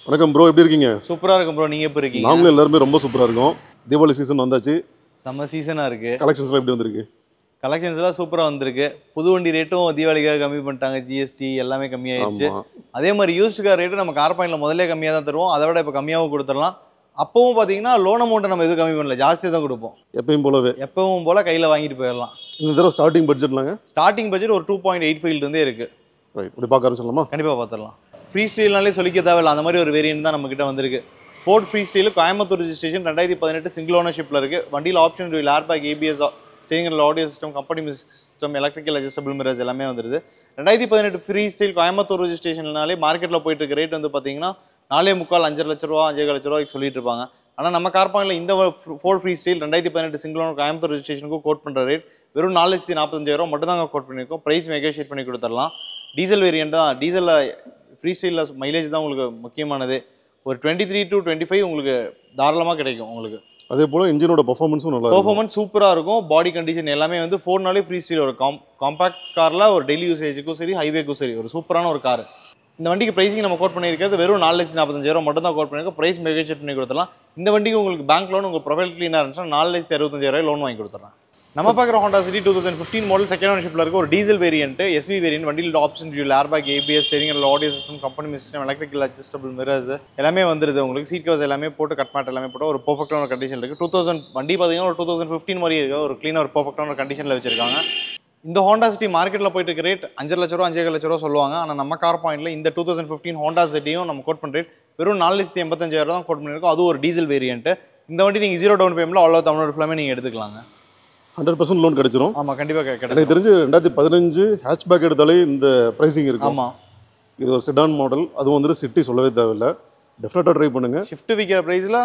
வணக்கம் ப்ரோ, எப்படி இருக்கீங்க? சூப்பரா இருக்கும் ப்ரோ. நீங்க எப்படி இருக்கீங்க? நாங்களும் எல்லாருமே ரொம்ப சூப்பரா இருக்கோம். தீபாவளி சீசன் வந்தாச்சு. செம்ம சீசனா இருக்கு. கலெக்ஷன்ஸ்லாம் எப்படி வந்திருக்கு? கலெக்ஷன்ஸ்லாம் சூப்பரா வந்திருக்கு. புது வண்டி ரேட்டும் தீபாவளிக்காக கம்மி பண்ணிட்டாங்க. ஜிஎஸ்டி எல்லாமே கம்மியாயிருச்சு. ஆமா. அதே மாதிரி யூஸ்டு கார் ரேட்டும் நம்ம கார் பாயிண்ட்ல முதல்ல கம்மியாக தான் தருவோம். அதை விட இப்போ கம்மியாகவும் கொடுத்துடலாம். அப்பவும் பார்த்தீங்கன்னா லோன் அமௌண்ட்டை நம்ம எதுவும் கம்மி பண்ணல, ஜாஸ்தியாக தான் கொடுப்போம். எப்பயும் போலவே. எப்பவும் போல கையில் வாங்கிட்டு போயிடலாம். இந்த தடவை ஸ்டார்டிங் பட்ஜெட்லாங்க? ஸ்டார்டிங் பட்ஜெட் ஒரு 2.85 இருந்தே இருக்கு. ரைட், இப்படி பார்க்க ஆரம்பிச்சிடலாமா? கண்டிப்பாக பார்த்துடலாம். ஃப்ரீ ஸ்டைல்னாலே சொல்லிக்க தேவையில்ல, அந்த மாதிரி ஒரு வேரியன்ட் தான் நம்ம கிட்ட வந்திருக்கு. Ford Freestyle Coimbatore registration 2018 single ஓனர்ஷிப்ல இருக்கு. வண்டியில் option airbag, ABS, steering audio system, company system, electrical adjustable mirrors எல்லாமே வந்துருது. 2018 ஃப்ரீ ஸ்டைல் கோயம்புத்தூர் ரெஜிஸ்ட்ரேஷன்னாலே மார்க்கெட்ல போயிட்டு இருக்க ரேட் வந்து பாத்தீங்கன்னா 4.25 5 லட்ச ரூபா 5.5 லட்ச ரூபாய்க்கு சொல்லிட்டு இருப்பாங்க. ஆனா நம்ம கார் பாயிண்ட்ல இந்த Ford Freestyle 2018 single owner Coimbatore ரெஜிஸ்ட்ரேஷனுக்கு கோட் பண்ற ரேட் வெறும் 4,45,000 மட்டும் தான் கோட் பண்ணிருக்கோம். பிரைஸ் நெகோஷியேட் பண்ணி கொடுத்துடலாம். டீசல் வேரியன்ட் தான். டீசல்ல ஃப்ரீ ஸ்டைல்ல மைலேஜ் தான் உங்களுக்கு முக்கியமானது. ஒரு 23 to 25 உங்களுக்கு தாராளமா கிடைக்கும் உங்களுக்கு. அதே போல இன்ஜினோட பெர்ஃபார்மன்ஸும் நல்லா இருக்கும். பெர்ஃபார்மன்ஸ் சூப்பரா இருக்கும். பாடி கண்டிஷன் எல்லாமே வந்து 4நாலே ஃப்ரீ ஸ்டைல் ஒரு காம்பாக்ட் கார்ல ஒரு டெய்லி யூசேஜுக்கும் சரி ஹைவேக்கும் சரி ஒரு சூப்பரான ஒரு கார். இந்த வண்டிக்கு பிரைசிங் நம்ம கோட் பண்ணியிருக்கிறது வெறும் 4,45,000 மட்டும் தான் கோட் பண்ணியிருக்கோம். பிரைஸ் நெகோஷியேட் பண்ணி கொடுத்துடலாம். இந்த வண்டிக்கு உங்களுக்கு பேங்க் லோன் உங்க ப்ரொஃபைல் கிளீனா இருந்துச்சுன்னா 4,65,000 லோன் வாங்கி கொடுத்துறேன். நம்ம பார்க்குற ஹோண்டா சிட்டி 2015 மாடல் செகண்ட் ஓனர்ஷிப்ல இருக்க ஒரு டீசல் வேரியன்ட், எஸ்வி வேரியன்ட். வண்டியில் option airbag, ABS, steering audio system, company system, electrical adjustable mirrors எல்லாமே வந்துருது. உங்களுக்கு சீட் கவர்ஸ் எல்லாமே போட்டு கட் மேட் எல்லாமே போட்டு ஒரு பெர்ஃபெக்டான கண்டிஷன் இருக்கு. 2000 வண்டி பார்த்தீங்கன்னா ஒரு 2015 மாதிரி இருக்கு. ஒரு கிளீனா ஒரு பெர்ஃபெக்டான கண்டிஷன்ல வச்சிருக்காங்க. இந்த ஹோண்டா சிட்டி மார்க்கெட்ல போயிட்டு இருக்க ரேட் 5 லட்ச ரூபா 5.5 லட்ச ரூபா சொல்லுவாங்க. ஆனால் நம்ம கார் பாயிண்ட்ல இந்த 2015 ஹோண்டா சிட்டியும் நம்ம கோட் பண்ற ரேட் வெறும் 4,85,000 தான் கோட் பண்ணிருக்கோம். அது ஒரு டீசல் வேரியன்ட். இந்த வண்டி நீங்க 0 டவுன் பேமெண்ட்ல அவ்வளோ தமிழ்நாடு ஃபுல்லாமே நீங்க எடுத்துக்கலாங்க. 100% லோன் கிடைச்சிரும். ஆமா, கண்டிப்பா கிடைக்கும். எனக்கு தெரிஞ்சு 2015 ஹேட்ச்பேக் எடுத்தாலே இந்த பிரைசிங் இருக்கும். ஆமா, இது ஒரு செடான் மாடல். அதுவும் வந்து சிட்டி சொல்லவே தேவையில்லை. டெஃபினட்டா ட்ரை பண்ணுங்க. ஷிஃப்ட் விற்கிற பிரைஸ்ல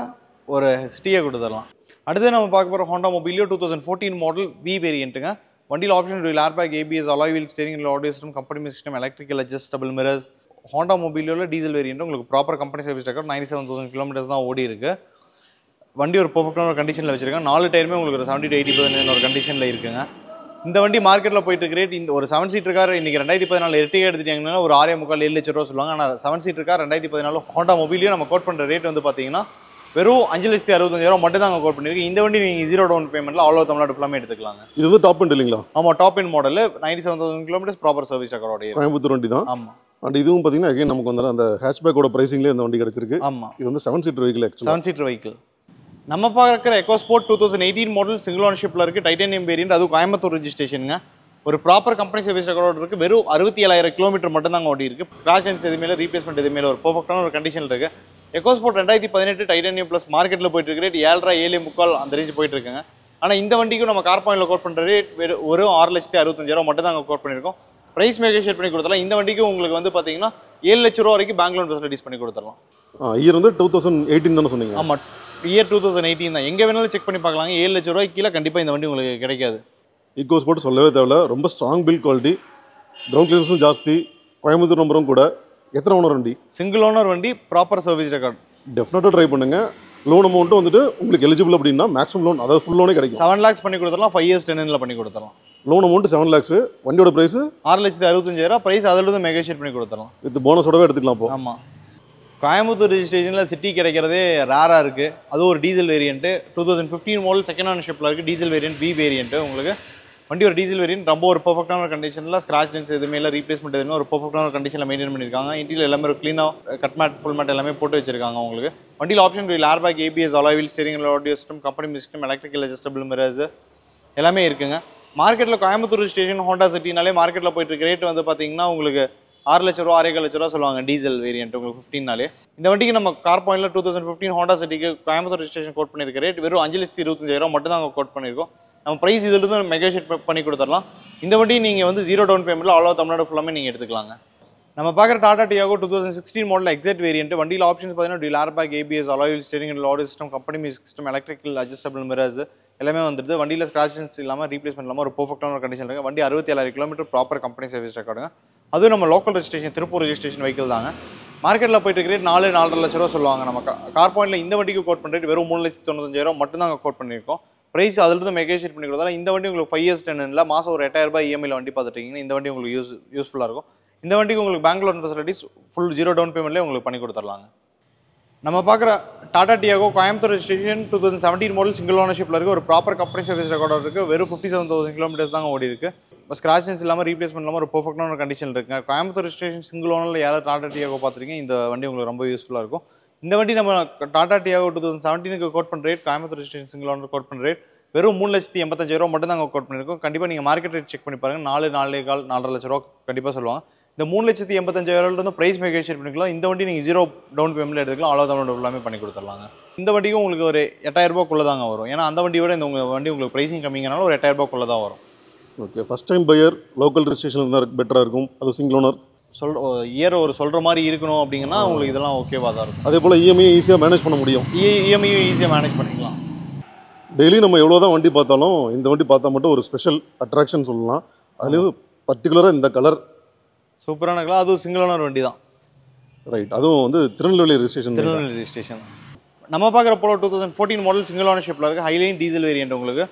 ஒரு சிட்டியை கொடுத்துடலாம். அடுத்து நம்ம பார்க்க போகிற ஹோண்டா மொபிலியோ 2014 மாடல் வி வேரியன்ட்டுங்க. வண்டியில் option airbag, ABS, alloy wheel, steering audio system, company system, electrical adjustable mirrors. Honda மொபிலியோவில் டீசல் வேரியன்ட் உங்களுக்கு proper company service record 97,000 kilometres தான் ஓடி இருக்கு. வண்டி ஒரு பெர்ஃபெக்டான ஒரு கண்டிஷனில் வச்சிருக்காங்க. 4 டயருமே உங்களுக்கு ஒரு 70 to 80% ஒரு கண்டிஷனில் இருக்குங்க. இந்த வண்டி மார்க்கெட்டில் போயிட்டு இருக்க ரேட் இந்த ஒரு 7 சீட்டர் கார் இன்னைக்கு 2014 எர்டிகா எடுத்துட்டீங்கன்னா ஒரு 6.25 7 லட்ச ரூபா சொல்லுவாங்க. ஆனால் 7 சீட்டர் கார் 2014 ஹோண்டா மொபிலியோ நம்ம கோட் பண்ணுற ரேட் வந்து பார்த்தீங்கன்னா வெறும் 5,65,000 மட்டும் தான் கோட் பண்ணிருக்கு. இந்த வண்டி நீங்கள் 0 டவுன் பேமெண்ட்ல அவ்வளோ தமிழ்நாடு ஃபுல்லாமே எடுத்துக்கலாங்க. இது வந்து டாப் எண்ட் இல்லைங்களா? ஆமா, top end model 97,000 kilometres proper service ரெக்கார்டோட கோயம்புத்தூர் வண்டி தான். ஆமா. அண்ட் இதுவும் பார்த்தீங்கன்னா அகைன் நமக்கு வந்து அந்த ஹேட்ச்பேக்கோட பிரைசிங்லேயே இந்த வண்டி கிடைச்சிருக்கு. ஆமா, இது வந்து 7 சீட்டர் வெஹிக்கிள். ஆக்சுவலாக 7 சீட்டர் வெஹிக்கிள். நம்ம பார்க்குற எக்கோஸ்போர்ட் 2018 மாடல் சிங்கிள் ஓனர்ஷிப்ல இருக்கு. Titanium variant. அது கோயம்புத்தூர் ரெஜிஸ்ட்ரேஷனுங்க. ஒரு ப்ராப்பர் கம்பெனி சர்வீஸ் ரெக்கார்டோட இருக்கு. வெறும் 67,000 கிலோமீட்டர் மட்டும் தான் ஓடி இருக்கு. ஸ்கிராச் அண்ட்ஸ் எதுவுமே ரீப்ளேஸ்மெண்ட் எதுவுமே ஒரு பெர்ஃபெக்டான ஒரு கண்டிஷனில் இருக்கு. எக்கோஸ்போர்ட் 2018 டைட்டானியம் பிளஸ் மார்க்கெட்டில் போயிட்டு இருக்கு ரேட் 7.5 7.25 அந்த ரேஞ்ச் போயிட்டு இருக்குங்க. ஆனால் இந்த வண்டிக்கும் நம்ம கார் பாயிண்ட்ல கோட் பண்ற ரேட் ஒரு 6,65,000 மட்டும் தான் கோட் பண்ணியிருக்கோம். பிரைஸ் நெகோஷியேட் பண்ணி கொடுத்துடலாம். இந்த வண்டிக்கு உங்களுக்கு வந்து பார்த்தீங்கன்னா 7 லட்ச ரூபா வரைக்கும் பேங்க் லோன் ஃபெசிலிட்டிஸ் பண்ணி கொடுத்துடலாம். இயர் வந்து 2018 தானே சொன்னீங்க? ஆமா, இயர் 2018 தான். எங்க வேணாலும் செக் பண்ணி பார்க்கலாங்க. 7 லட்ச ரூபாய்க்கு கீழே கண்டிப்பா இந்த வண்டி உங்களுக்கு கிடைக்காது. ஈகோஸ்போர்ட் சொல்லவே தேவையில்ல. ரொம்ப ஸ்ட்ராங் பில்ட் குவாலிட்டி, கிரவுண்ட் கிளியரன்ஸும் ஜாஸ்தி, கோயம்புத்தூர் நம்பரும் கூட. எத்தனை ஓனர் வண்டி? சிங்கிள் ஓனர் வண்டி, ப்ராப்பர் சர்வீஸ் ரெக்கார்ட். டெஃபினட்டாக ட்ரை பண்ணுங்க. லோன் அமௌண்ட்டும் வந்துட்டு உங்களுக்கு எலிஜிபிள் அப்படின்னா மேக்ஸிமம் லோன், அதாவது ஃபுல் லோனே கிடைக்கும். 7 lakhs பண்ணி கொடுத்துடலாம். 5 years 10 பண்ணி கொடுத்துடலாம். Loan amount 7 lakhs. வண்டியோட பிரைஸ் 6,65,000. பிரைஸ் அதிலிருந்து நெகோஷியேட் பண்ணி கொடுத்துடலாம். வித் போனஸோடவே எடுத்துக்கலாம். இப்போ ஆமா, கோயம்புத்தூர் ரெஜிஸ்ட்ரேஷன்ல சிட்டி கிடைக்கிறதே ரேரா இருக்கு. அது ஒரு டீசல் வேரியன்ட் 2015 மாடல் செகண்ட் ஓனர்ஷிப்ல இருக்கு. Diesel variant V variant. உங்களுக்கு வண்டி ஒரு டீசல் வேரியன்ட். ரொம்ப ஒரு பெர்ஃபெக்டான கண்டிஷன்ல ஸ்கிராச் டென்ஸ் எதுவுமே இல்லை, ரீப்ளேஸ்மெண்ட் எதுவுமே ஒரு பெர்ஃபெக்டான கண்டிஷன்ல மெயின்டைன் பண்ணிருக்காங்க. இன்டீரியர் எல்லாமே ஒரு கிளீனா கட் மேட் ஃபுல் மேட் எல்லாமே போட்டு வச்சிருக்காங்க. உங்களுக்கு வண்டியில் option airbag, ABS, alloy wheel, steering audio system, company system, electrical adjustable mirrors எல்லாமே இருக்குங்க. மார்க்கெட்ல கோயம்புத்தூர் ஸ்டேஷன் ஹோண்டா சிட்டினாலே மார்க்கெட்ல போயிட்டு இருக்க ரேட் வந்து பாத்தீங்கன்னா உங்களுக்கு 6 லட்ச ரூபா 6.25 லட்ச ரூபா சொல்லுவாங்க டீசல் வேரியன்ட். உங்களுக்கு 15நாலே இந்த வண்டிக்கு நம்ம கார் பாயிண்ட்ல 2015 ஹோண்டா சிட்டிக்கு கோயம்புத்தூர் ரெஜிஸ்ட்ரேஷன் கோட் பண்ணிருக்க ரேட் வெறும் 5,25,000 மட்டும் தான் கோட் பண்ணிருக்கோம். நம்ம பிரைஸ் இதுல இருந்து நெகோஷியேட் பண்ணி கொடுத்துடலாம். இந்த வண்டி நீங்க வந்து 0 டவுன் பேமெண்ட்ல அவ்வளோ தமிழ்நாடு ஃபுல்லாமே நீங்க எடுத்துக்கலாங்க. நம்ம பார்க்குற Tata Tiago 2016 model exact variant. வண்டியில் ஆப்ஷன்ஸ் பார்த்தீங்கன்னா airbag, ABS, alloy wheel, steering audio system, company system, electrical adjustable mirrors எல்லாமே வந்துருது. வண்டியில் ஸ்கிராச்சஸ் இல்லாமல் ரீப்ளேஸ்மெண்ட் இல்லாமல் ஒரு பெர்ஃபெக்டான ஒரு கண்டிஷன் இருக்கு. வண்டி 67,000 கிலோமீட்டர் ப்ராப்பர் கம்பெனி சர்வீஸ் ரெக்கார்டுங்க. அதுவும் நம்ம local registration Tiruppur registration vehicle தாங்க. மார்க்கெட்டில் போயிட்டு இருக்க ரேட் 4-4.5 லட்ச ரூபா சொல்லுவாங்க. நம்ம கார் பாயிண்ட்ல இந்த வண்டிக்கு கோட் பண்ணுற ரேட் வெறும் 3,95,000 மட்டும் தான் கோட் பண்ணியிருக்கோம். பிரைஸ் அதிலிருந்து நெகோஷியேட் பண்ணி கொடுத்தாலும் இந்த வண்டி உங்களுக்கு 5 years 10 மாதம் ஒரு 8,000 ரூபாய் இஎம்ஐல வண்டி பார்த்துட்டீங்கன்னா இந்த வண்டி உங்களுக்கு யூஸ்ஃபுல்லாக இருக்கும். இந்த வண்டிக்கு உங்களுக்கு bank loan facilities full 0 down பேமெண்ட்லேயே உங்களுக்கு பண்ணி கொடுத்துடலாங்க. நம்ம பார்க்குற Tata Tiago Coimbatore registration 2017 model single ஓனர்ஷிப்பில் இருக்குது. ஒரு ப்ராப்பர் கம்பெனி சர்வீஸ் ரெக்கார்ட் இருக்குது. வெறும் 57,000 கிலோமீட்டர்ஸ் தாங்க ஓடி இருக்கு. ஸ்கிராச்சஸ் இல்லாமல் ரீப்ளேஸ்மெண்ட் இல்லாமல் ஒரு பர்ஃபெக்டான ஒரு கண்டிஷன் இருக்குங்க. கோயம்புத்தூர் ரெஜிஸ்ட்ரேஷன் சிங்கிள் ஓனரில் யாராவது டாடா டியாகோ பார்த்துருக்கீங்க, இந்த வண்டி உங்களுக்கு ரொம்ப யூஸ்ஃபுல்லாக இருக்கும். இந்த வண்டி நம்ம டாடா டியாகோ 2017 கோட் பண்ணுற rate, Coimbatore registration single owner code பண்ணுற ரேட் வெறும் 3,85,000 மட்டும் தான் கோட் பண்ணியிருக்கோம். கண்டிப்பாக நீங்கள் மார்க்கெட் ரேட் செக் பண்ணி பாருங்கள். 4,4,5 லட்ச ரூபா கண்டிப்பாக சொல்லுவாங்க. இந்த 3,85,000 ப்ரைஸ் நெகோஷியேட் பண்ணிக்கலாம். இந்த வண்டி நீங்கள் 0 டவுன் பேமெண்ட்ல எடுத்துக்கலாம். ஆல் தமிழ் எல்லாமே பண்ணி கொடுத்துடலாங்க. இந்த வண்டிக்கும் உங்களுக்கு ஒரு 8,000 ரூபாய்க்குள்ள தாங்க வரும். ஏன்னா அந்த வண்டியை விட இந்த வண்டி உங்களுக்கு ப்ரைஸிங் கம்மிங்கனால ஒரு 8,000 ரூபாய்க்குள்ள தான் வரும். Okay, first time buyer local registration இருந்தால் பெட்டராக இருக்கும். அது சிங்கிள் ஓனர் இயர் ஒரு சொல்கிற மாதிரி இருக்கணும் அப்படிங்கன்னா உங்களுக்கு இதெல்லாம் ஓகேவா தான் இருக்கும். அதே போல் இஎம்ஐ ஈஸியாக மேனேஜ் பண்ண முடியும். இஎம்ஐயும் ஈஸியாக மேனேஜ் பண்ணிக்கலாம். டெய்லி நம்ம எவ்வளோ தான் வண்டி பார்த்தாலும் இந்த வண்டி பார்த்தா மட்டும் ஒரு ஸ்பெஷல் அட்ராக்ஷன் சொல்லலாம். அதுலேயும் பர்டிகுலராக இந்த கலர் சூப்பரான கலர். அதுவும் சிங்கிள் ஓனர் வண்டி தான். ரைட், அதுவும் வந்து திருநெல்வேலி ரெஜிஸ்ட்ரேஷன். நம்ம பார்க்குற போல 2014 மாடல் சிங்கிள் ஓனர்ஷிப்பில் இருக்குது. Highline diesel variant. உங்களுக்கு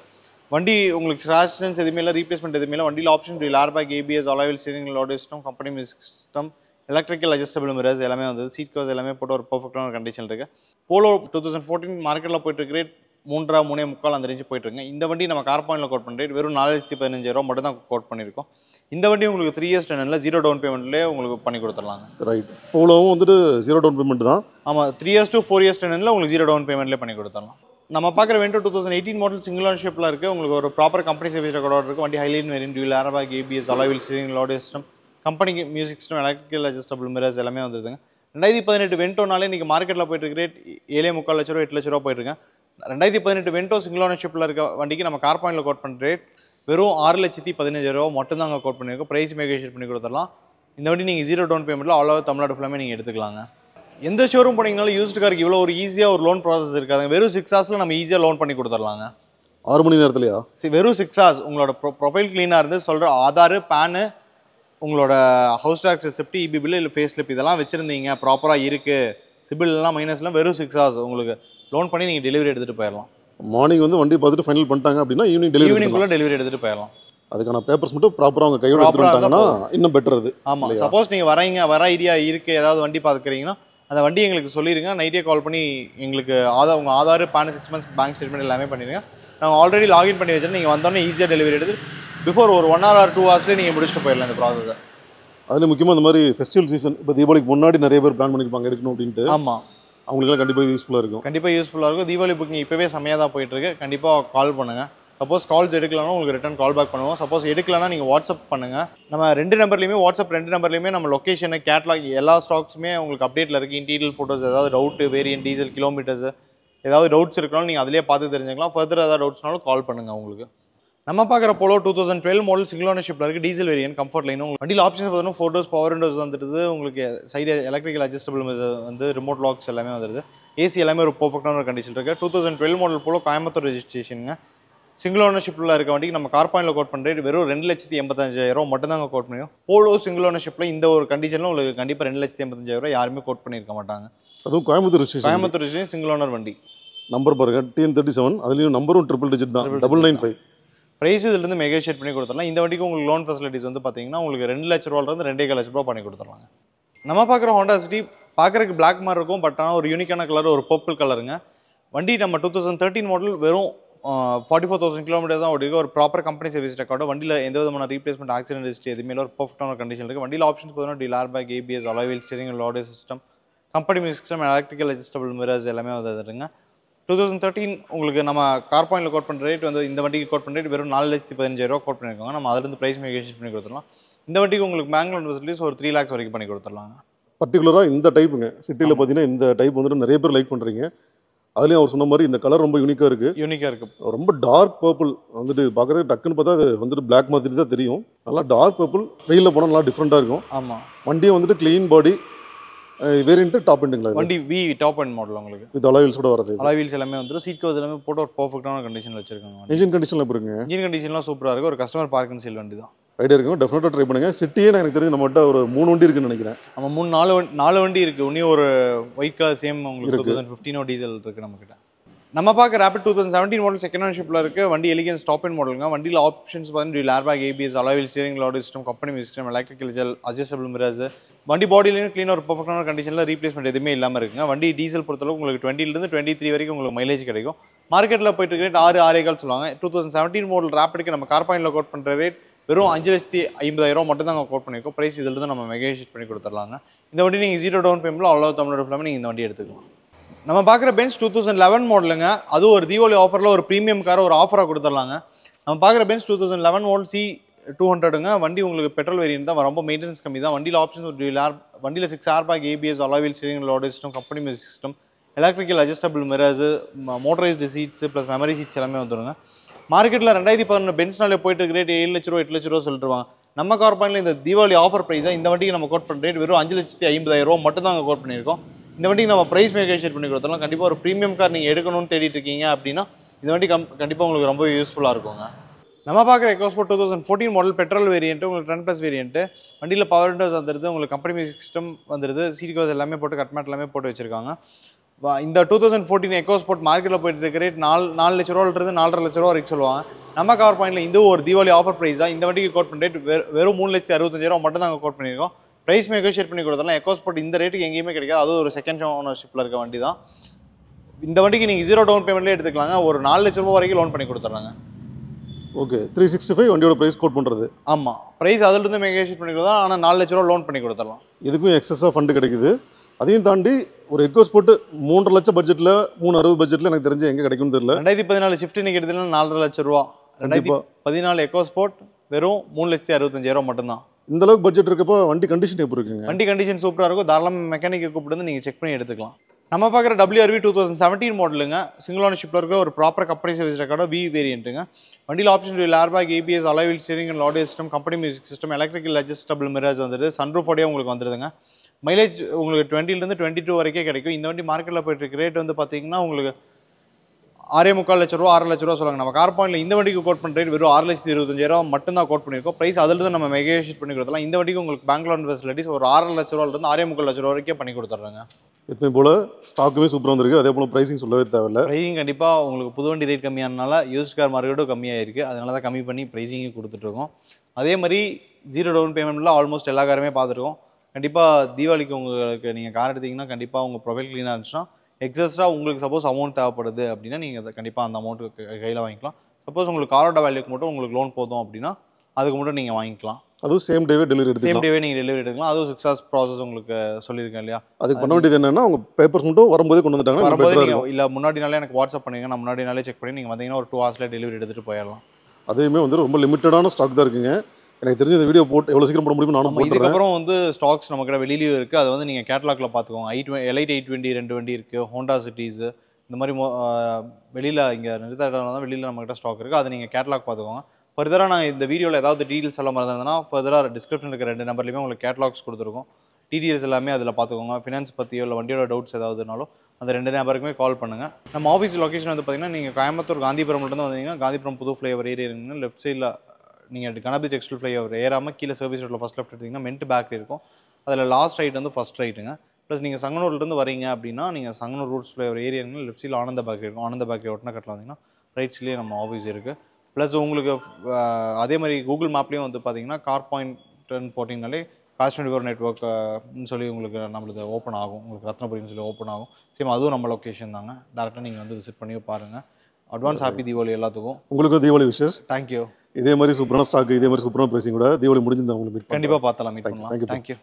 வண்டி உங்களுக்கு ஸ்கிராச்சஸ் எதுவுமே இல்லை, ரீப்ளேஸ்மெண்ட் எதுவுமே இல்லை. வண்டியில் ஆப்ஷன் ஏர்பேக், ஏபிஎஸ், அலாயில் steering, load system, company music system, electrical adjustable mirrors எல்லாமே வந்து சீட் கவர்ஸ் எல்லாமே போட்டு ஒரு பர்ஃபெக்டான கண்டிஷன் இருக்குது. போலோ 2014 மார்க்கெட்டில் போயிட்டு இருக்கு ரேட் 3.45 அந்த ரேஞ்சு போயிட்டு இருக்குங்க. இந்த வண்டி நம்ம கார் பாயிண்டில் கோட் பண்ணுற ரேட் வெறும் 4,15,000 மட்டும் தான் கோட் பண்ணியிருக்கோம். இந்த வண்டி உங்களுக்கு 3 இயர்ஸ் டென்னில் 0 டவுன் பேமெண்ட்லேயே உங்களுக்கு பண்ணி கொடுத்துடலாங்க. ரைட், போலோவும் வந்துட்டு 0 டவுன் பேமெண்ட் தான். ஆமாம், 3 இயர்ஸ் to 4 இயர்ஸ் டென்னில் உங்களுக்கு 0 டவுன் பேமெண்ட்லேயே பண்ணி கொடுத்துடலாம். நம்ம பார்க்குற வென்டோ 2018 மாடல் சிங்கிள் ஓனர்ஷிப்பில் இருக்குது. உங்களுக்கு ஒரு ப்ராப்பர் கம்பெனி சர்வீஸ் ரெக்கார்ட் இருக்குது. வண்டி highline variant, dual airbag, ABS, அலாயில் steering, load system, company music system, electrical adjustable mirrors எல்லாமே வந்துருதுங்க. 2018 வென்டோனாலே இன்றைக்கி மார்க்கெட்டில் போயிட்டு இருக்கு ரேட் 7.25 லட்ச ரூபா 8 லட்ச ரூபா போயிட்டுருங்க. 2018 வென்டோ சிங்கிள் ஓனர்ஷிப்பில் இருக்க வண்டிக்கு நம்ம கார் பாயிண்டில் கோட் பண்ணுற ரேட் வெறும் 6,15,000 மட்டும் தான் அங்கே கோட் பண்ணியிருக்கோம். ப்ரைஸ் நெகோஷியேட் பண்ணி கொடுத்துடலாம். இந்த வண்டி நீங்கள் 0 டவுன் பேமெண்ட்டில் ஆல் ஓவர் தமிழ்நாடு ஃபுல்லாமே நீங்கள் எடுத்துக்கலாங்க. எந்த ஷோரூம் போனீங்கனாலும் யூஸ்டு காருக்கு இவ்வளோ ஒரு ஈஸியாக ஒரு லோன் ப்ராசஸ் இருக்காதுங்க. வெறும் 6 ஹவர்ஸில் நம்ம ஈஸியாக லோன் பண்ணி கொடுத்துடலாங்க. 6 மணி நேரத்துலையா? வெறும் 6 ஹவர்ஸ் உங்களோட ப்ரொஃபைல் க்ளீனாக இருந்து சொல்கிற ஆதார், பேனு, உங்களோட house tax receipt, EB bill இல்லை ஃபேஸ் ஸ்லிப் இதெல்லாம் வச்சுருந்தீங்க, ப்ராப்பராக இருக்குது, சிபில் எல்லாம் மைனஸ்லாம் வெறும் 6 ஹவர்ஸ் உங்களுக்கு லோன் பண்ணி நீங்கள் டெலிவரி எடுத்துகிட்டு போயிடலாம். மார்னிங் வந்து வண்டி பார்த்துட்டு ஃபைனல் பண்ணிட்டாங்க அப்படின்னா ஈவினிங்குள்ளே டெலிவரி எடுத்துகிட்டு போயிடலாம். அதுக்கான பேப்பர்ஸ் மட்டும் ப்ராப்பராக அவங்க கையோட எடுத்துட்டாங்கன்னா இன்னும் பெட்டர். அது ஆமாம். சப்போஸ் நீங்கள் வர ஐடியா இருக்குது, ஏதாவது வண்டி பார்க்குறீங்கன்னா அந்த வண்டி எங்களுக்கு சொல்லிடுங்க. நைட்டே கால் பண்ணி எங்களுக்கு உங்கள் Aadhaar, PAN, 6 months bank statement எல்லாமே பண்ணிடுங்க. நாங்கள் ஆல்ரெடி லாகின் பண்ணி வச்சுட்டு நீங்கள் வந்தோடனே ஈஸியாக டெலிவரி எடுத்து பிஃபோர் ஒரு 1 hour or 2 ஹவர்ஸ்லேயே நீங்கள் முடிச்சுட்டு போயிடலாம் இந்த ப்ராசஸை. அதில் முக்கியமாக இந்த மாதிரி ஃபெஸ்டிவல் சீசன் இப்போ தீபாவளிக்கு முன்னாடி நிறைய பேர் பிளான் பண்ணியிருப்பாங்க எடுக்கணும் அப்படின்ட்டு. ஆமாம், அவங்களுக்குலாம் கண்டிப்பாக யூஸ்ஃபுல்லாக இருக்கும். கண்டிப்பாக யூஸ்ஃபுல்லாக இருக்கும். தீபாவளி புக்கிங் இப்போவே செம்மையாக தான் போயிட்டுருக்கு. கண்டிப்பாக கால் பண்ணுங்கள். சப்போஸ் கால்ஸ் எடுக்கலன்னா உங்களுக்கு ரிட்டன் கால் பேக் பண்ணுவோம். சப்போஸ் எடுக்கலன்னா நீங்கள் வாட்ஸ்அப் பண்ணுங்கள். நம்ம 2 நம்பர்லையுமே வாட்ஸ்அப் 2 நம்பர்லையுமே நம்ம லொக்கேஷனு, கேட்லாக் எல்லா ஸ்டாக்ஸுமே உங்களுக்கு அப்டேட்டில் இருக்குது. இன்டீரியல் ஃபோட்டோஸ், ஏதாவது டவுட்டு, வேரியன்ட், டீசல், கிலோமீட்டர்ஸ் ஏதாவது டவுட்ஸ் இருக்கனாலும் நீங்கள் அதிலே பார்த்து தெரிஞ்சுக்கலாம். ஃபர்தர் ஏதாவது டவுட்ஸ்னாலும் கால் பண்ணுங்கள் உங்களுக்கு. நம்ம பார்க்குற போலோ 2012 மாடல் சிங்கிள் ஓனர்ஷிப்பில் இருக்குது. Diesel variant, comfort line. உங்களுக்கு வண்டியில் ஆப்ஷன்ஸ் பார்த்தீங்கன்னா ஃபோட்டோஸ், பவர் விண்டோஸ் வந்துடுது. உங்களுக்கு சைடு எலக்ட்ரிக்கல் அட்ஜஸ்டபிள் வந்து ரிமோட் லாக்ஸ் எல்லாமே வந்துடுது. ஏசி எல்லாமே ஒரு பர்ஃபெக்டான ஒரு கண்டிஷன் இருக்குது. 2012 மாடல் போலோ கோயம்புத்தூர் ரெஜிஸ்ட்ரேஷனுங்க. சிங்கிள் ஓனர்ஷிப்பில் இருக்க வண்டிக்கு நம்ம கார் பாயிண்டில் கோட் பண்ணுறது வெறும் 2,85,000 மட்டும் தாங்க கோட் பண்ணியும். போலோ சிங்கிள் ஓனர்ஷிப்பில் இந்த ஒரு கண்டிஷனில் உங்களுக்கு கண்டிப்பாக 2,85,000 யாருமே கோட் பண்ணியிருக்க மாட்டாங்க. அதுவும் கோயம்புத்தூர் ரெஜிஸ்ட்ரேஷன் சிங்கிள் ஓனர் வண்டி. நம்பர் பாருங்க, TN37. அதுலேயும் நம்பரும் ட்ரிபிள் டிஜிட் தான், 995. ப்ரைஸ் இதுலேருந்து நெகோஷியேட் பண்ணி கொடுத்துடலாம். இந்த வண்டிக்கு உங்களுக்கு லோன் ஃபெசிலிட்டிஸ் வந்து பார்த்தீங்கன்னா உங்களுக்கு 2 லட்ச ரூபாயிலிருந்து 2.25 லட்ச ரூபா பண்ணி கொடுத்துடலாங்க. நம்ம பார்க்குற ஹோண்டா சிட்டி பார்க்குறதுக்கு பிளாக் மாதிரி இருக்கும். பட் ஆனால் ஒரு யூனிக்கான கலர், ஒரு பர்பிள் கலருங்க. வண்டி நம்ம 2013 மாடல் வெறும் 44,000 கிலோமீட்டர் தான் ஓடிருக்கு. ஒரு ப்ராப்பர் கம்பெனி சர்வீஸ் ரெக்கார்டு. வண்டியில் எந்த விதமான ரீப்ளேஸ்மெண்ட், ஆக்சிடென்ட் ஹிஸ்ட்ரி எதுவுமே ஒரு பர்ஃபெக்டான கண்டிஷன் இருக்குது. வண்டியில் ஆப்ஷன்ஸ் பார்த்தீங்கன்னா டியூல் ஏர்பேக், ஏபிஎஸ், அலாயில் steering, load system, company music system, electrical adjustable mirrors எல்லாமே வந்துருங்க. 2013 உங்களுக்கு நம்ம கார் பாயிண்டில் கோட் பண்ணுற ரேட் வந்து இந்த வண்டிக்கு கோட் பண்ணுற ரேட் வெறும் 4,15,000 கோட் பண்ணியிருக்காங்க. நம்ம அதுலேருந்து ப்ரைஸ் நெகோஷியேட் பண்ணி கொடுத்துடலாம். இந்த வண்டிக்கு உங்களுக்கு பேங்க் லோன் ஃபெசிலிட்டிஸ் ஒரு 3 lakhs வரைக்கும் பண்ணி கொடுத்துடலாங்க. பர்டிகுலராக இந்த டைப்புங்க சிட்டியில் பார்த்தீங்கன்னா இந்த டைப் வந்துட்டு நிறைய பேர் லைக் பண்ணுறீங்க. அதுலேயும் அவர் சொன்ன மாதிரி இந்த கலர் ரொம்ப யூனிக்காக இருக்குது. ரொம்ப டார்க் பர்பிள் வந்துட்டு பார்க்குறது டக்குன்னு பார்த்தா அது வந்துட்டு பிளாக் மாதிரி தான் தெரியும். நல்லா டார்க் பர்பிள், வெயிலில் போனால் நல்லா டிஃப்ரெண்ட்டாக இருக்கும். ஆமாம், வண்டியும் வந்துட்டு க்ளீன் பாடி வேரியன்ட் டாப் எண்டுங்களா? வண்டி வி டாப் எண்ட் மாடல் உங்களுக்கு வித் அலாய் வீல்ஸோட வரது. அலாய் வீல்ஸ் எல்லாமே வந்துடும். சீட் கவர்ஸ் எல்லாமே போட்டு ஒரு பர்ஃபெக்டான கண்டிஷனில் வச்சிருக்காங்க. இன்ஜின் கண்டிஷனில் எப்படி இருக்குங்க? இன்ஜின் கண்டிஷன்லாம் சூப்பராக இருக்குது. ஒரு கஸ்டமர் பார்க்கிங் சீல் வண்டி தான். ஐடியா இருக்குங்க, டெஃபினட்டாக ட்ரை பண்ணுங்கள். சிட்டியே எனக்கு தெரிஞ்சு நம்மகிட்ட ஒரு 3 வண்டி இருக்குன்னு நினைக்கிறேன். நம்ம 4 வண்டி இருக்குது. இன்னும் ஒரு ஒயிட் கலர் சேம் உங்களுக்கு 2015 டீசல் இருக்குது நம்மக்கிட்ட. நம்ம பார்க்க ரேபிட் 2017 மாடல் செகண்ட் ஓனர்ஷிப்பில் இருக்குது. வண்டி எலிகன்ஸ் டாப் எண்ட் மாடலுங்க. வண்டியில் ஆப்ஷன்ஸ் பார்த்தீங்கன்னா dual airbag, ABS, alloy wheel steering, load system, company music system, electrical adjustable mirrors, வண்டி பாடியிலையும் க்ளீனாக ஒரு பர்ஃபெக்டான கண்டிஷனில் ரீப்ளேஸ்மெண்ட் எதுவுமே இல்லாமல் இருக்குங்க. வண்டி டீசல் பொறுத்தளவு உங்களுக்கு 20 to 23 வரைக்கும் உங்களுக்கு மைலேஜ் கிடைக்கும். மார்க்கெட்டில் போயிட்டு இருக்க ரேட் 6 சொல்லுவாங்க. 2017 மாடல் ரேப்பிடுக்கு நம்ம கார் பாயிண்டில் கோட் பண்ணுற ரேட் வெறும் 5,50,000 மட்டும் தான் கோட் பண்ணியிருக்கோம். ப்ரைஸ் இதிலிருந்து நம்ம நெகோஷியேட் பண்ணி கொடுத்துடலாங்க. இந்த வண்டி நீங்கள் 0 டவுன் பேமெண்ட்டில் அவ்வளோ தமிழோட ஃபுல்லாமே நீங்கள் இந்த வண்டி எடுத்துக்கலாம். நம்ம பார்க்குற பென்ஸ் 2011 மாடலுங்க. அதுவும் ஒரு தீபாவளி ஆஃபரில் ஒரு ப்ரீமியம் காரை ஒரு ஆஃபராக கொடுத்துடலாங்க. நம்ம பார்க்குற பென்ஸ் 2011 மாடல் C200ங்க. வண்டி உங்களுக்கு பெட்ரோல் வேரியன்ட் தான், ரொம்ப மெயின்டெனன்ஸ் கம்மி தான். வண்டியில் ஆப்ஷன்ஸ் ஒரு வண்டியில் 6 airbag, ABS, alloy wheel, steering load system, company music system, electrical adjustable mirrors, motorised seats plus memory seats எல்லாமே வந்துருங்க. மார்க்கெட்டில் 2011 பென்ஸ்னாலே போயிட்டு இருக்க ரேட் 7 லட்ச ரூபா 8 லட்ச ரூபா சொல்லிட்டுருவாங்க. நம்ம கார் பாயிண்டில் இந்த தீபாவளி ஆஃபர் ப்ரைஸாக இந்த வண்டிக்கு நம்ம கோட் பண்ணுற ரேட் வெறும் 5,50,000 மட்டும் தான் கோட் பண்ணியிருக்கோம். இந்த வண்டிக்கு நம்ம ப்ரைஸ் நெகோஷியேட் பண்ணி கொடுத்தோம்னா கண்டிப்பாக ஒரு ப்ரீமியம் கார் நீங்கள் எடுக்கணும்னு தேடிட்டு இருக்கீங்க அப்படின்னா இந்த வண்டி கண்டிப்பாக உங்களுக்கு ரொம்ப யூஸ்ஃபுல்லாக இருக்குங்க. நம்ம பார்க்குற EcoSport 2014 மாடல் பெட்ரோல் வேரியன்ட், உங்களுக்கு 10+ வேரியன்ட். வண்டியில் பவர் விண்டோஸ் வந்துடுது, உங்களுக்கு கம்பெனி மியூசிக் சிஸ்டம் வந்துடுது, சீட் கவர்ஸ் எல்லாமே போட்டு கட்மேட் எல்லாமே போட்டு வச்சிருக்காங்க. இந்த 2014 EcoSport மார்க்கெட்டில் போயிட்டு இருக்க ரேட் 4 லட்ச ரூபாயிலிருந்து 4.5 லட்ச ரூபா வரைக்கும் சொல்லுவாங்க. நம்ம கார் பாயிண்டில் இந்த ஒரு தீபாவளி ஆஃபர் ப்ரைஸ் தான். இந்த வண்டிக்கு கோட் பண்ண ரேட் வெறும் 3,65,000 மட்டும் தான் கோட் பண்ணியிருக்கோம். ப்ரைஸ் நெகோஷியேட் பண்ணி கொடுத்தலாம். EcoSport இந்த ரேட்டுக்கு எங்கேயுமே கிடைக்காது. அது ஒரு செகண்ட் ஓனர்ஷிப்பில் இருக்க வண்டி தான். இந்த வண்டிக்கு நீங்கள் 0 டவுன் பேமெண்ட்லேயே எடுத்துக்கலாங்க. ஒரு 4 லட்ச ரூபா வரைக்கும் லோன் பண்ணி கொடுத்துட்றாங்க. ஓகே, 365 வண்டியோட ப்ரைஸ் கோட் பண்ணுறது. ஆமாம், ப்ரைஸ் அதிலிருந்து நெகோஷியேட் பண்ணி கொடுத்தா, ஆனால் 4 லட்ச ரூபா லோன் பண்ணி கொடுத்துடலாம். இதுக்கும் எக்ஸஸாக ஃபண்டு கிடைக்குது. அதையும் தாண்டி ஒரு EcoSport 3.5 லட்சம் பட்ஜெட்டில் 360 பட்ஜெட்டில் எனக்கு தெரிஞ்சு எங்கே கிடைக்கும்னு தெரியல. 2014 ஷிஃப்ட் இன்னைக்கு எடுத்தீங்கன்னா 4.5 லட்ச ரூபா. 2014 EcoSport வெறும் 3,65,000 மட்டும்தான். இந்த அளவுக்கு பட்ஜெட் இருக்கப்போ வண்டி கண்டிஷன் எப்படி இருக்குங்க? வண்டி கண்டிஷன் சூப்பராக இருக்கும். தாராளமாக மெக்கானிக்கை கூப்பிட்டு நீங்கள் செக் பண்ணி எடுத்துக்கலாம். நம்ம பார்க்குற WRV 2017 மாடலுங்க. சிங்கிள் ஓனர்ஷிப்பில் இருக்க ஒரு ப்ராப்பர் கம்பெனி சர்வீஸ் ரெக்கார்டோ V வேரியன்ட்டுங்க. வண்டியில் option airbag, ABS, alloy wheel, steering and audio system, company music system, electrical adjustable mirrors வந்துடுது, சன்ரூஃபோடய உங்களுக்கு வந்துடுதுங்க. மைலேஜ் உங்களுக்கு 20 to 22 வரைக்கும் கிடைக்கும். இந்த வண்டி மார்க்கெட்டில் போயிட்டு இருக்க ரேட் வந்து பார்த்தீங்கன்னா உங்களுக்கு 6.25 லட்ச ரூபா 6 லட்ச ரூபா சொல்லுவாங்க. நம்ம கார் பாயிண்டில் இந்த வண்டிக்கு கோட் பண்ணுற ரேட் வெறும் 6,25,000 மட்டும் தான் கோட் பண்ணியிருக்கோம். ப்ரைஸ் அதிலிருந்து நம்ம நெகோஷியேட் பண்ணி கொடுத்தலாம். இந்த வண்டிக்கு உங்களுக்கு பேங்க் லோன் ஃபெசிலிட்டிஸ் ஒரு 6 லட்ச ரூபாயிலிருந்து 6.25 லட்ச ரூபா வரைக்கும் பண்ணி கொடுத்துட்றாங்க. எப்பயும் போல் ஸ்டாக்குமே சூப்பராக வந்திருக்கு. அதே போல் ப்ரைஸிங் சொல்லவே தேவையில்லை. ப்ரைஸிங் கண்டிப்பாக உங்களுக்கு புது வண்டி ரேட் கம்மியானனால யூஸ்ட் கார் மார்க்கெட்டும் கம்மியாக இருக்குது. அதனால தான் கம்மி பண்ணி ப்ரைஸிங்கும் கொடுத்துட்ருக்கோம். அதே மாதிரி 0 டவுன் பேமெண்ட்டில் ஆல்மோஸ்ட் எல்லா காருமே பார்த்துருக்கோம். கண்டிப்பாக தீபாவளிக்கு உங்களுக்கு நீங்கள் கார் எடுத்தீங்கன்னா கண்டிப்பாக உங்கள் ப்ரொஃபைல் க்ளீனாக இருந்துச்சுன்னா எக்ஸஸ்ட்ராக உங்களுக்கு சப்போஸ் அமௌண்ட் தேவைப்படுது அப்படின்னா நீங்கள் அதை கண்டிப்பாக அந்த அமௌண்ட்டு கையில் வாங்கிக்கலாம். சப்போஸ் உங்களுக்கு காரோட வேல்யூக்கு மட்டும் உங்களுக்கு லோன் போதும் அப்படின்னா அதுக்கு மட்டும் நீங்கள் வாங்கிக்கலாம். அதுவும் சேம் டேவே டெலிவரி எடுத்துக்கலாம். சேம் டேவே நீங்கள் டெலிவரி எடுக்கலாம். அதுவும் 6 hours ப்ராசஸ் உங்களுக்கு சொல்லியிருக்கேன் இல்லையா. அதுக்கு பண்ண வேண்டியது என்னன்னா அவங்க பேப்பர்ஸ் மட்டும் வரும்போதே கொண்டு வந்துட்டாங்க. வரும்போது நீங்கள் இல்லை முன்னாடி நாளே எனக்கு வாட்ஸ்அப் பண்ணுங்க, நான் முன்னாடி நாளே செக் பண்ணி நீங்கள் வந்தீங்கன்னா ஒரு 2 hours டெலிவரி எடுத்துகிட்டு போயிடலாம். அதுவுமே வந்து ரொம்ப லிமிட்டடான ஸ்டாக் தான் இருக்குங்க. எனக்கு தெரிஞ்ச இந்த வீடியோ போட்டு எவ்வளோ சீக்கிரம் போட முடியுமோ நானும் போட்டுறேன். இதுக்கப்புறம் வந்து ஸ்டாக்ஸ் நம்மக்கிட்ட வெளியிலையும் இருக்குது. அது வந்து நீங்கள் கேட்லாக்ல பார்த்துக்கோங்க. எலைட் 820 2 வண்டி இருக்குது, ஹோண்டா சிட்டிஸ் இந்த மாதிரி வெளியில் இங்கே நிறுத்த இடம் தான் வெளியில் நம்மக்கிட்ட ஸ்டாக் இருக்குது. அதை நீங்கள் கேட்லாக் பார்த்துக்கோங்க. ஃபர்தராக நான் இந்த வீடியோவில் ஏதாவது டீட்டெயில்ஸ் எல்லாம் மறந்துருந்தேன்னா ஃபர்தராக டிஸ்கிரிப்ஷன் இருக்க 2 நம்பர்லையுமே உங்களுக்கு கேட்லாக்ஸ் கொடுத்துருக்கோம். டீட்டெயில்ஸ் எல்லாமே அதில் பார்த்துக்கோங்க. ஃபினான்ஸ் பற்றியோ இல்லை வண்டியோட டவுட்ஸ் ஏதாவதுனாலும் அந்த 2 நம்பருக்குமே கால் பண்ணுங்கள். நம்ம ஆஃபீஸ் லொக்கேஷன் வந்து பார்த்தீங்கன்னா நீங்கள் கோயம்புத்தூர் காந்திபுரம்லேருந்து வந்தீங்கன்னா காந்திபுரம் புது ஃப்ளைஓவர் ஏரியா லெஃப்ட் சைடில் நீங்கள் கணபதி டெக்ஸ்டைல் ஃப்ளைஓவர் ஏறாமல் கீழே சர்வீஸ் ரோட்டில் ஃபஸ்ட் லெஃப்ட் எடுத்திங்கன்னா மென்ட் பேக் இருக்கும். அதில் லாஸ்ட் ரைட் வந்து ஃபஸ்ட் ரைட்டுங்க. ப்ளஸ் நீங்கள் சங்கனூர்லேருந்து வரீங்க அப்படின்னா நீங்கள் சங்கனூர் ரூட்ஸ் ஃப்ளைஓவர் ஏரியாங்க லெஃப்ட் சைடில் ஆனந்த பேக் இருக்கும். ஆனந்த பேக் ஒட்டின கட்டில் வந்தீங்கன்னா ரைட் சைட்லேயே நம்ம ஆஃபீஸ் இருக்குது. ப்ளஸ் உங்களுக்கு அதே மாதிரி கூகுள் மேப்லேயும் வந்து பார்த்தீங்கன்னா கார் பாயிண்ட்னு போட்டிங்கனாலே காஸ்ட் 24 நெட்ஒர்க்னு சொல்லி உங்களுக்கு நம்மளுக்கு ஓப்பன் ஆகும். உங்களுக்கு ரத்னபுரின்னு சொல்லி ஓப்பன் ஆகும். சேம் அதுவும் நம்ம லொக்கேஷன் தாங்க. டேரெக்டாக நீங்கள் வந்து விசிட் பண்ணி பாருங்கள். அட்வான்ஸ் ஹாப்பி தீபாவளி எல்லாத்துக்கும். உங்களுக்கு தீபாவளி விஷஸ். தேங்க்யூ. இதே மாதிரி சூப்பரான ஸ்டாக், இதே மாதிரி சூப்பரான பிரைசிங் கூட தீபாவளி முடிஞ்சிருந்தா உங்களுக்கு கண்டிப்பாக பார்த்தலாம். மீட் பண்ணலாம். தேங்க்யூ.